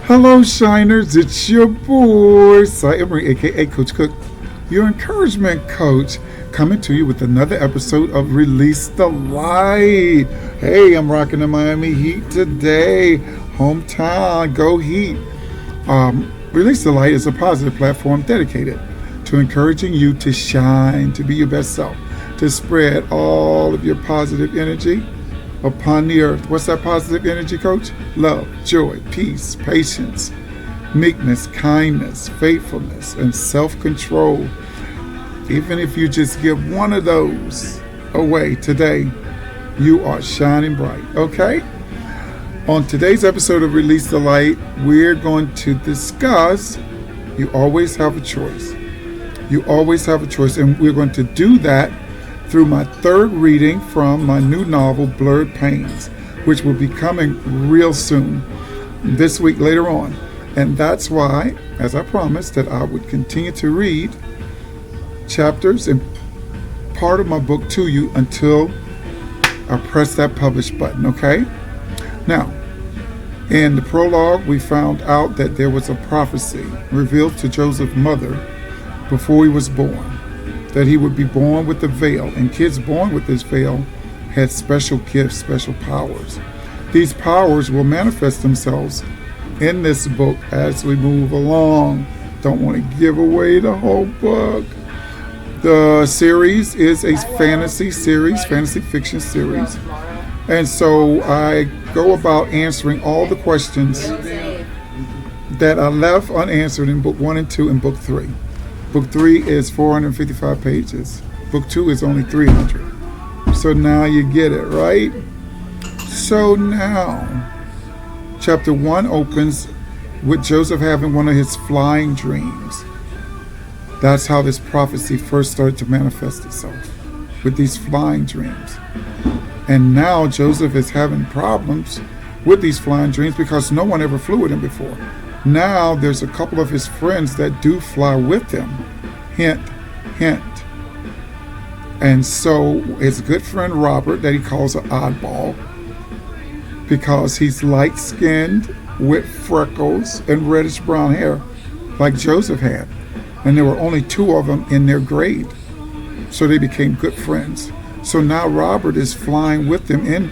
Hello, Shiners. It's your boy, Cy Emery, aka Coach Cook, your encouragement coach, coming to you with another episode of Release the Light. Hey, I'm rocking the Miami Heat today. Hometown, go Heat. Release the Light is a positive platform dedicated to encouraging you to shine, to be your best self, to spread all of your positive energy upon the earth. What's that positive energy, Coach? Love, joy, peace, patience, meekness, kindness, faithfulness, and self-control. Even if you just give one of those away today, you are shining bright, okay? On today's episode of Release the Light, we're going to discuss you always have a choice. You always have a choice, and we're going to do that through my third reading from my new novel, Blurred Panes, which will be coming real soon, this week later on. And that's why, as I promised, that I would continue to read chapters and part of my book to you until I press that publish button, okay? Now, in the prologue, we found out that there was a prophecy revealed to Joseph's mother before he was born, that he would be born with a veil, and kids born with this veil had special gifts, special powers. These powers will manifest themselves in this book as we move along. Don't want to give away the whole book. The series is a fantasy series, fantasy fiction series, and so I go about answering all the questions that I left unanswered in book 1 and 2 and book 3. Book 3 is 455 pages. Book 2 is only 300. So now you get it, right? So now, chapter 1 opens with Joseph having one of his flying dreams. That's how this prophecy first started to manifest itself, with these flying dreams. And now Joseph is having problems with these flying dreams because no one ever flew with him before. Now there's a couple of his friends that do fly with him. Hint, hint. And so his good friend Robert, that he calls an oddball, because he's light-skinned with freckles and reddish brown hair, like Joseph had. And there were only 2 of them in their grade. So they became good friends. So now Robert is flying with them in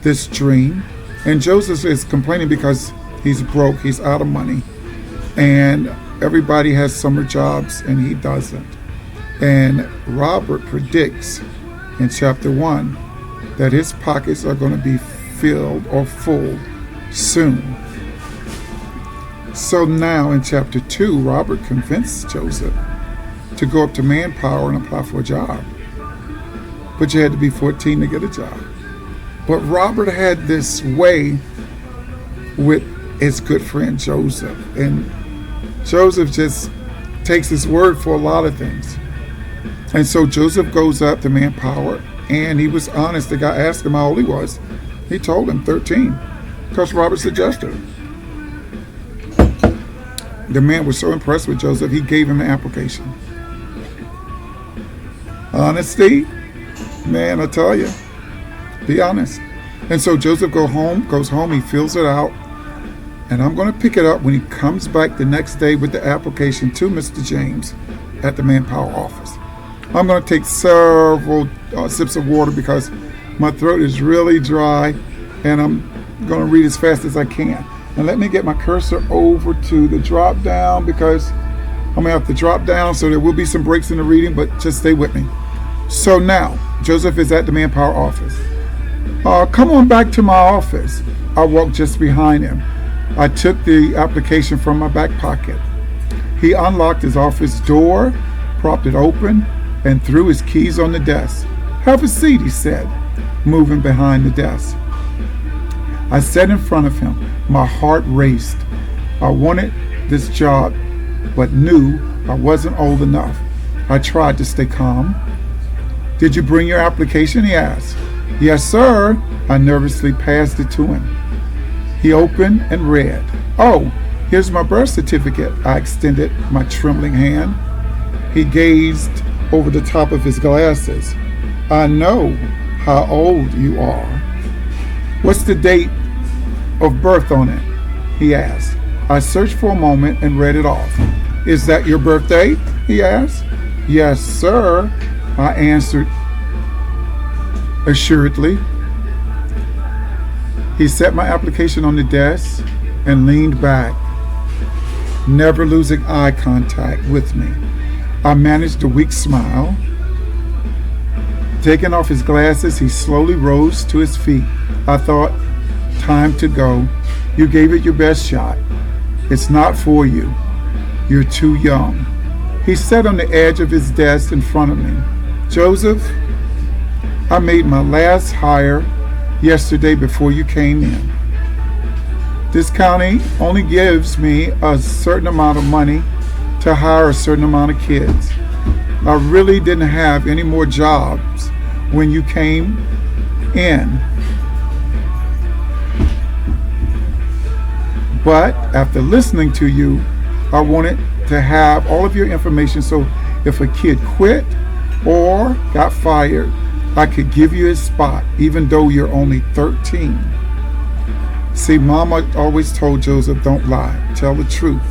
this dream. And Joseph is complaining because he's broke, he's out of money, and everybody has summer jobs and he doesn't. And Robert predicts in chapter 1 that his pockets are going to be filled or full soon. So now in chapter 2, Robert convinced Joseph to go up to Manpower and apply for a job. But you had to be 14 to get a job. But Robert had this way with his good friend Joseph, and Joseph just takes his word for a lot of things. And so Joseph goes up to Manpower, and he was honest. The guy asked him how old he was. He told him 13, because Robert suggested it. The man was so impressed with Joseph, he gave him an application. Honesty, man, I tell you, be honest. And so Joseph goes home, he fills it out. And I'm going to pick it up when he comes back the next day with the application to Mr. James at the Manpower office. I'm going to take several sips of water because my throat is really dry, and I'm going to read as fast as I can. And let me get my cursor over to the drop down, because I'm going to have to drop down, so there will be some breaks in the reading, but just stay with me. So now, Joseph is at the Manpower office. Come on back to my office. I walked just behind him. I took the application from my back pocket. He unlocked his office door, propped it open, and threw his keys on the desk. "Have a seat," he said, moving behind the desk. I sat in front of him. My heart raced. I wanted this job, but knew I wasn't old enough. I tried to stay calm. "Did you bring your application?" he asked. "Yes, sir." I nervously passed it to him. He opened and read. "Oh, here's my birth certificate." I extended my trembling hand. He gazed over the top of his glasses. "I know how old you are." "What's the date of birth on it?" he asked. I searched for a moment and read it off. Is that your birthday? He asked. Yes, sir, I answered assuredly. He set my application on the desk and leaned back, never losing eye contact with me. I managed a weak smile. Taking off his glasses, he slowly rose to his feet. I thought, time to go. You gave it your best shot. It's not for you. You're too young. He sat on the edge of his desk in front of me. Joseph, I made my last hire yesterday before you came in. This county only gives me a certain amount of money to hire a certain amount of kids. I really didn't have any more jobs when you came in. But after listening to you, I wanted to have all of your information so if a kid quit or got fired, I could give you a spot even though you're only 13. See, Mama always told Joseph, don't lie, tell the truth.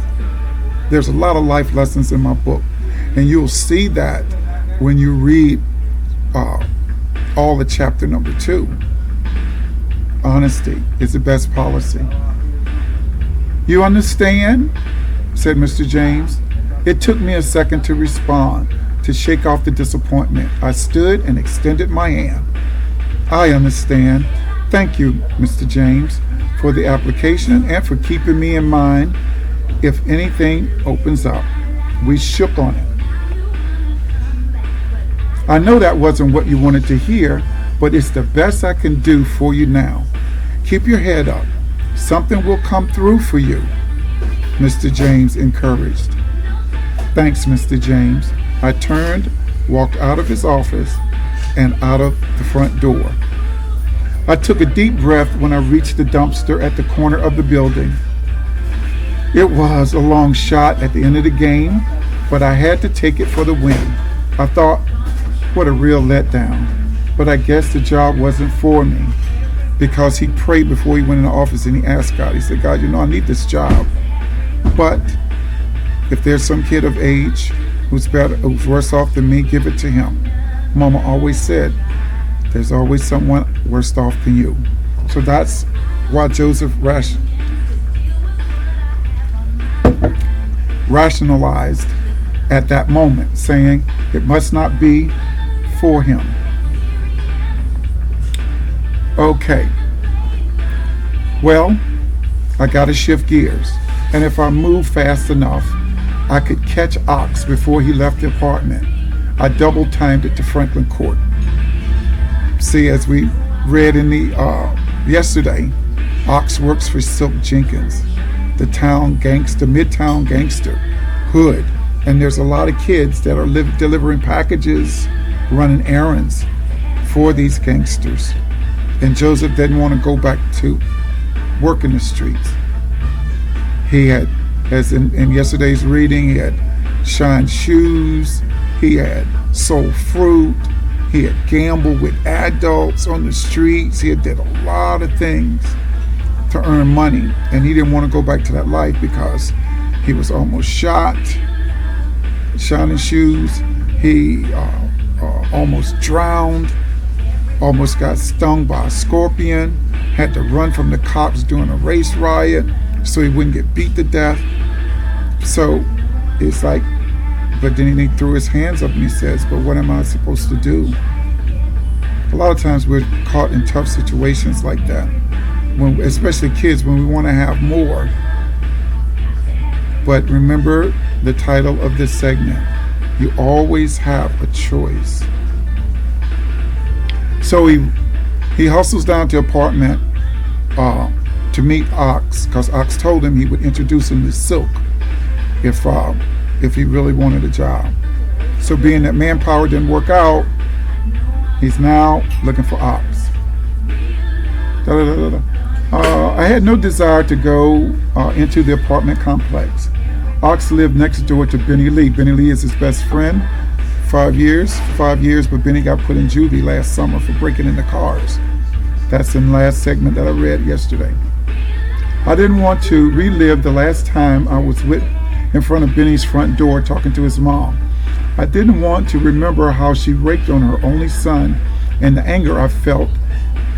There's a lot of life lessons in my book, and you'll see that when you read all of chapter number 2. Honesty is the best policy. You understand? Said Mr. James. It took me a second to respond, to shake off the disappointment. I stood and extended my hand. I understand. Thank you, Mr. James, for the application and for keeping me in mind if anything opens up. We shook on it. I know that wasn't what you wanted to hear, but it's the best I can do for you now. Keep your head up. Something will come through for you, Mr. James encouraged. Thanks, Mr. James. I turned, walked out of his office, and out of the front door. I took a deep breath when I reached the dumpster at the corner of the building. It was a long shot at the end of the game, but I had to take it for the win. I thought, what a real letdown. But I guess the job wasn't for me, because he prayed before he went in the office and he asked God, he said, God, I need this job. But if there's some kid of age who's worse off than me, give it to him. Mama always said, there's always someone worse off than you. So that's why Joseph rationalized at that moment, saying it must not be for him. Okay. Well, I gotta shift gears. And if I move fast enough, I could catch Ox before he left the apartment. I double timed it to Franklin Court. See, as we read in the yesterday, Ox works for Silk Jenkins, the midtown gangster, hood. And there's a lot of kids that are delivering packages, running errands for these gangsters. And Joseph didn't want to go back to work in the streets. He had, as in yesterday's reading, he had shined shoes, he had sold fruit, he had gambled with adults on the streets, he had did a lot of things to earn money, and he didn't want to go back to that life because he was almost shot, shining shoes, he almost drowned, almost got stung by a scorpion, had to run from the cops during a race riot so he wouldn't get beat to death. So it's like, but then he threw his hands up and he says, but what am I supposed to do? A lot of times we're caught in tough situations like that, when, especially kids, when we want to have more. But remember the title of this segment, you always have a choice. So he hustles down to the apartment to meet Ox, because Ox told him he would introduce him to Silk if he really wanted a job. So being that manpower didn't work out, he's now looking for Ox. I had no desire to go into the apartment complex. Ox lived next door to Benny Lee. Benny Lee is his best friend. 5 years, but Benny got put in juvie last summer for breaking into cars. That's in the last segment that I read yesterday. I didn't want to relive the last time I was in front of Benny's front door talking to his mom. I didn't want to remember how she raked on her only son and the anger I felt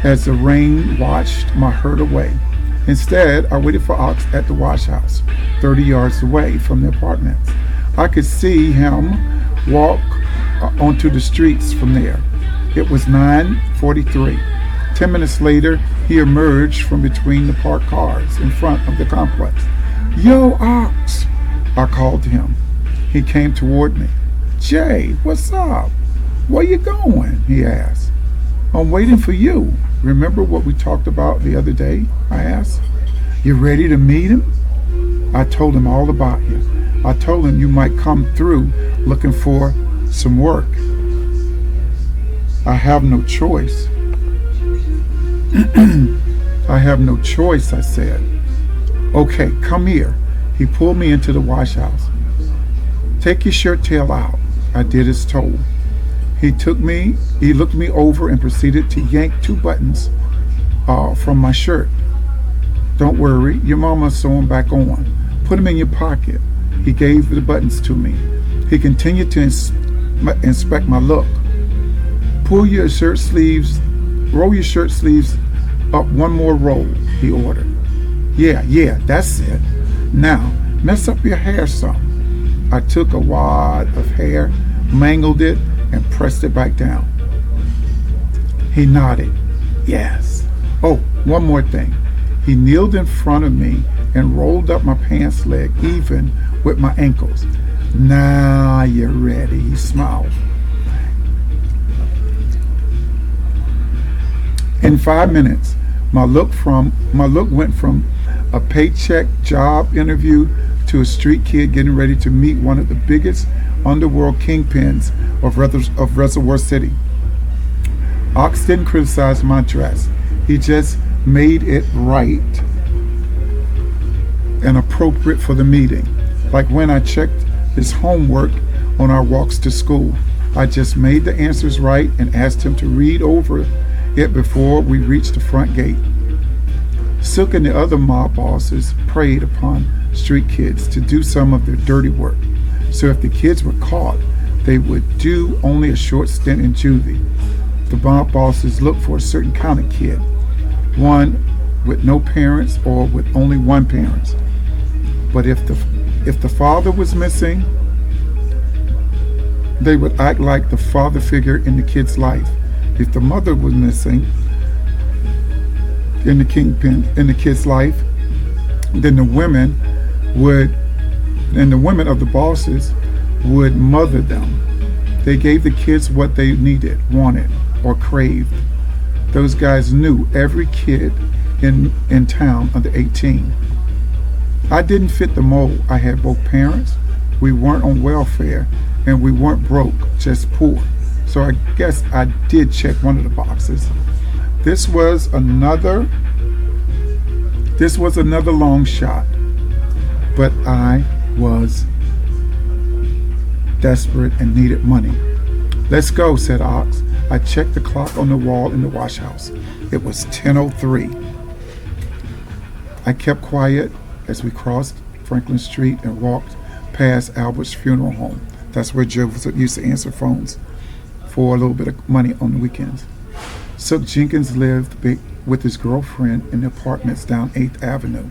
as the rain washed my hurt away. Instead, I waited for Ox at the wash house, 30 yards away from the apartments. I could see him walk onto the streets from there. It was 9:43. 10 minutes later, he emerged from between the parked cars in front of the complex. "Yo, Ox," I called to him. He came toward me. "Jay, what's up? Where you going?" he asked. "I'm waiting for you. Remember what we talked about the other day?" I asked. "You ready to meet him?" I told him all about you. I told him you might come through looking for some work. I have no choice. I have no choice, I said. "Okay, come here." He pulled me into the wash house. "Take your shirt tail out." I did as told. He looked me over and proceeded to yank 2 buttons from my shirt. "Don't worry, your mama sew them back on. Put them in your pocket." He gave the buttons to me. He continued to inspect my look. Roll your shirt sleeves up 1 more roll," he ordered. Yeah, that's it. "Now, mess up your hair some." I took a wad of hair, mangled it, and pressed it back down. He nodded. "Yes." "Oh, one more thing." He kneeled in front of me and rolled up my pants leg even with my ankles. "Now you're ready," he smiled. In 5 minutes, my look went from a paycheck job interview to a street kid getting ready to meet one of the biggest underworld kingpins of Reservoir City. Ox didn't criticize my dress. He just made it right and appropriate for the meeting. Like when I checked his homework on our walks to school, I just made the answers right and asked him to read over it before we reached the front gate. Silk and the other mob bosses preyed upon street kids to do some of their dirty work. So if the kids were caught, they would do only a short stint in juvie. The mob bosses looked for a certain kind of kid, one with no parents or with only one parent. But if the father was missing, they would act like the father figure in the kid's life. If the mother was missing in the kid's life, then the women of the bosses would mother them. They gave the kids what they needed, wanted, or craved. Those guys knew every kid in town under 18. I didn't fit the mold. I had both parents. We weren't on welfare, and we weren't broke, just poor. So I guess I did check one of the boxes. This was another long shot, but I was desperate and needed money. "Let's go," said Ox. I checked the clock on the wall in the wash house. It was 10:03. I kept quiet as we crossed Franklin Street and walked past Albert's funeral home. That's where Joe used to answer phones for a little bit of money on the weekends. Silk Jenkins lived with his girlfriend in the apartments down 8th Avenue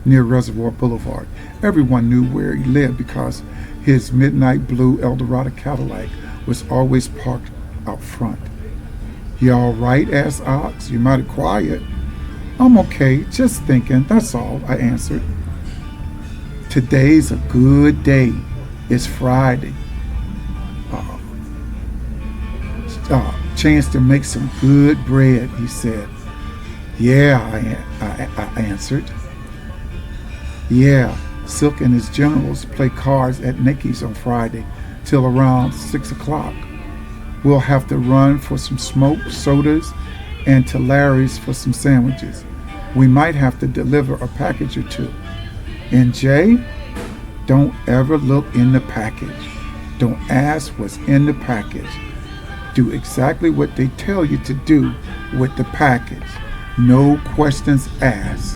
near Reservoir Boulevard. Everyone knew where he lived because his midnight blue Eldorado Cadillac was always parked out front. "You all right?" asked Ox. "You're mighty quiet." "I'm okay, just thinking, that's all," I answered. "Today's a good day. It's Friday. Chance to make some good bread," he said. "Yeah," I answered. "Yeah, Silk and his generals play cards at Nicky's on Friday till around 6 o'clock. We'll have to run for some smoked sodas and to Larry's for some sandwiches. We might have to deliver a package or 2. And Jay, don't ever look in the package. Don't ask what's in the package. Do exactly what they tell you to do with the package. No questions asked."